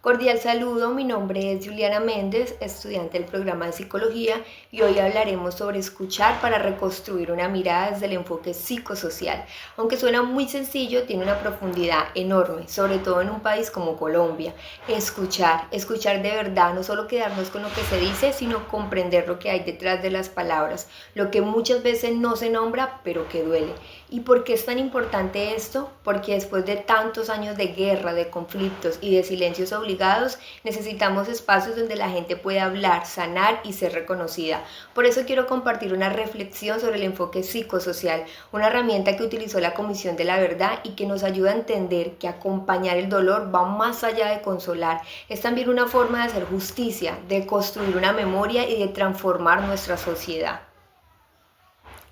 Cordial saludo, mi nombre es Juliana Méndez, estudiante del programa de psicología y hoy hablaremos sobre escuchar para reconstruir una mirada desde el enfoque psicosocial. Aunque suena muy sencillo, tiene una profundidad enorme, sobre todo en un país como Colombia. Escuchar de verdad, no solo quedarnos con lo que se dice, sino comprender lo que hay detrás de las palabras, lo que muchas veces no se nombra, pero que duele. ¿Y por qué es tan importante esto? Porque después de tantos años de guerra, de conflictos y de silencios obligados, necesitamos espacios donde la gente pueda hablar, sanar y ser reconocida. Por eso quiero compartir una reflexión sobre el enfoque psicosocial, una herramienta que utilizó la Comisión de la Verdad y que nos ayuda a entender que acompañar el dolor va más allá de consolar. Es también una forma de hacer justicia, de construir una memoria y de transformar nuestra sociedad.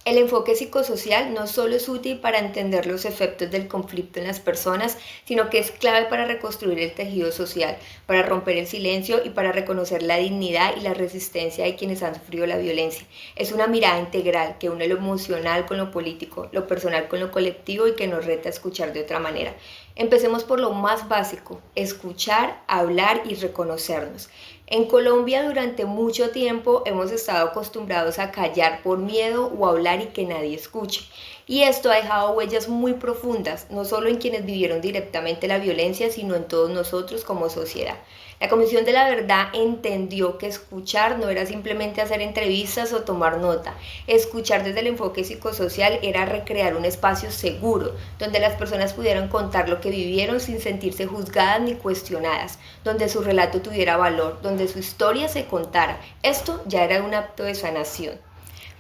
El enfoque psicosocial no solo es útil para entender los efectos del conflicto en las personas, sino que es clave para reconstruir el tejido social, para romper el silencio y para reconocer la dignidad y la resistencia de quienes han sufrido la violencia. Es una mirada integral que une lo emocional con lo político, lo personal con lo colectivo y que nos reta a escuchar de otra manera. Empecemos por lo más básico, escuchar, hablar y reconocernos. En Colombia durante mucho tiempo hemos estado acostumbrados a callar por miedo o a hablar y que nadie escuche. Y esto ha dejado huellas muy profundas, no solo en quienes vivieron directamente la violencia, sino en todos nosotros como sociedad. La Comisión de la Verdad entendió que escuchar no era simplemente hacer entrevistas o tomar nota. Escuchar desde el enfoque psicosocial era recrear un espacio seguro, donde las personas pudieran contar lo que vivieron sin sentirse juzgadas ni cuestionadas, donde su relato tuviera valor, donde su historia se contara. Esto ya era un acto de sanación.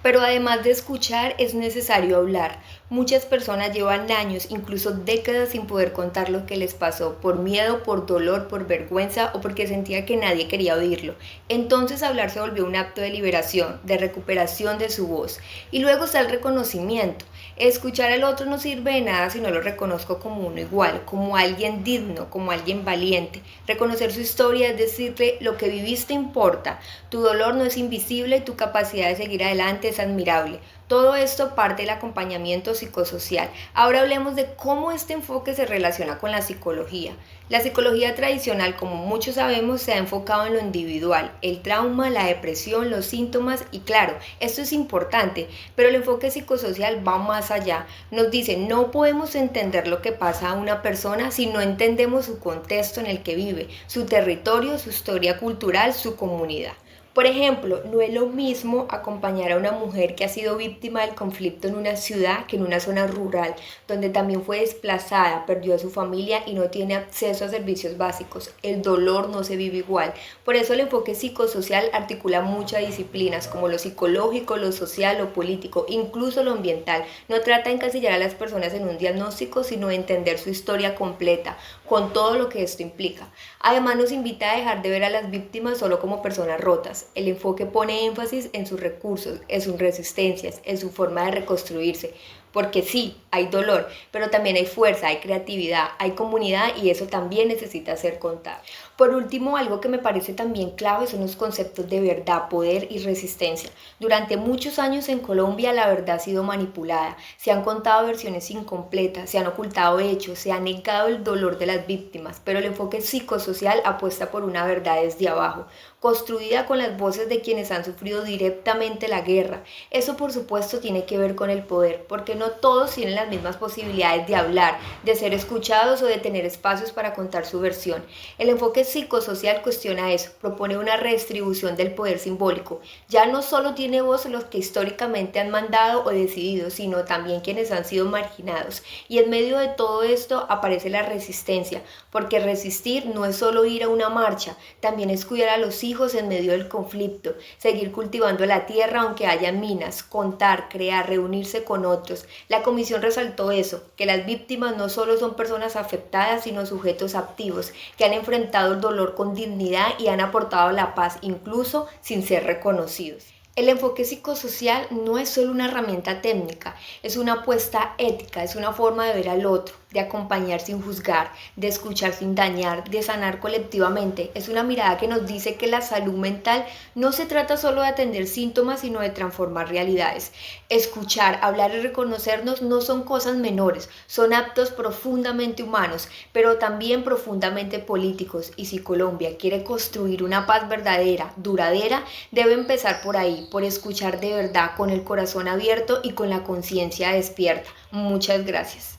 Pero además de escuchar es necesario hablar. Muchas personas llevan años, incluso décadas sin poder contar lo que les pasó, por miedo, por dolor, por vergüenza o porque sentía que nadie quería oírlo. Entonces hablar se volvió un acto de liberación, de recuperación de su voz. Y luego está el reconocimiento. Escuchar al otro no sirve de nada si no lo reconozco como uno igual, como alguien digno, como alguien valiente. Reconocer su historia es decirle lo que viviste importa, tu dolor no es invisible y tu capacidad de seguir adelante es admirable. Todo esto parte del acompañamiento psicosocial. Ahora hablemos de cómo este enfoque se relaciona con la psicología. La psicología tradicional, como muchos sabemos, se ha enfocado en lo individual, el trauma, la depresión, los síntomas y claro, esto es importante, pero el enfoque psicosocial va más allá. Nos dice, no podemos entender lo que pasa a una persona si no entendemos su contexto en el que vive, su territorio, su historia cultural, su comunidad. Por ejemplo, no es lo mismo acompañar a una mujer que ha sido víctima del conflicto en una ciudad que en una zona rural, donde también fue desplazada, perdió a su familia y no tiene acceso a servicios básicos. El dolor no se vive igual. Por eso el enfoque psicosocial articula muchas disciplinas, como lo psicológico, lo social, lo político, incluso lo ambiental. No trata de encasillar a las personas en un diagnóstico, sino de entender su historia completa, con todo lo que esto implica. Además, nos invita a dejar de ver a las víctimas solo como personas rotas. El enfoque pone énfasis en sus recursos, en sus resistencias, en su forma de reconstruirse. Porque sí, hay dolor, pero también hay fuerza, hay creatividad, hay comunidad y eso también necesita ser contado. Por último, algo que me parece también clave son los conceptos de verdad, poder y resistencia. Durante muchos años en Colombia la verdad ha sido manipulada, se han contado versiones incompletas, se han ocultado hechos, se ha negado el dolor de las víctimas, pero el enfoque psicosocial apuesta por una verdad desde abajo, construida con las voces de quienes han sufrido directamente la guerra. Eso por supuesto tiene que ver con el poder, porque no todos tienen las mismas posibilidades de hablar, de ser escuchados o de tener espacios para contar su versión. El enfoque psicosocial cuestiona eso, propone una redistribución del poder simbólico. Ya no solo tiene voz los que históricamente han mandado o decidido, sino también quienes han sido marginados. Y en medio de todo esto aparece la resistencia, porque resistir no es solo ir a una marcha, también es cuidar a los hijos en medio del conflicto, seguir cultivando la tierra aunque haya minas, contar, crear, reunirse con otros. La comisión resaltó eso, que las víctimas no solo son personas afectadas, sino sujetos activos, que han enfrentado el dolor con dignidad y han aportado la paz incluso sin ser reconocidos. El enfoque psicosocial no es solo una herramienta técnica, es una apuesta ética, es una forma de ver al otro, de acompañar sin juzgar, de escuchar sin dañar, de sanar colectivamente. Es una mirada que nos dice que la salud mental no se trata solo de atender síntomas, sino de transformar realidades. Escuchar, hablar y reconocernos no son cosas menores, son actos profundamente humanos, pero también profundamente políticos. Y si Colombia quiere construir una paz verdadera, duradera, debe empezar por ahí, por escuchar de verdad, con el corazón abierto y con la conciencia despierta. Muchas gracias.